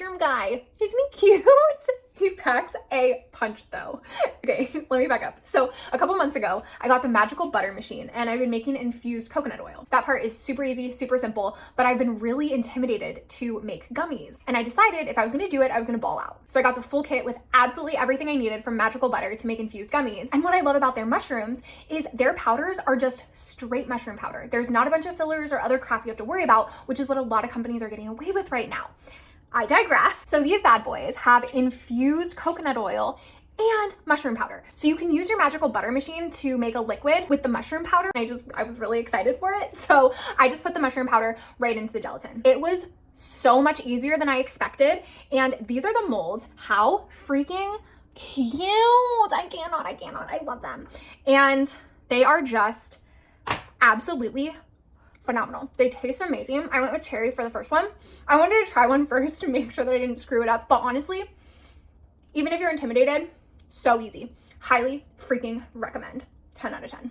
mushroom guy. Isn't he cute? He packs a punch though. Okay, let me back up. So a couple months ago, I got the Magical Butter machine and I've been making infused coconut oil. That part is super easy, super simple, but I've been really intimidated to make gummies. And I decided if I was gonna do it, I was gonna ball out. So I got the full kit with absolutely everything I needed from Magical Butter to make infused gummies. And what I love about their mushrooms is their powders are just straight mushroom powder. There's not a bunch of fillers or other crap you have to worry about, which is what a lot of companies are getting away with right now. I digress. So these bad boys have infused coconut oil and mushroom powder. So you can use your Magical Butter machine to make a liquid with the mushroom powder. I was really excited for it. So I just put the mushroom powder right into the gelatin. It was so much easier than I expected. And these are the molds. How freaking cute. I cannot. I love them. And they are just absolutely phenomenal. They taste amazing. I went with cherry for the first one. I wanted to try one first to make sure that I didn't screw it up, but honestly, even if you're intimidated, so easy. Highly freaking recommend. 10 out of 10.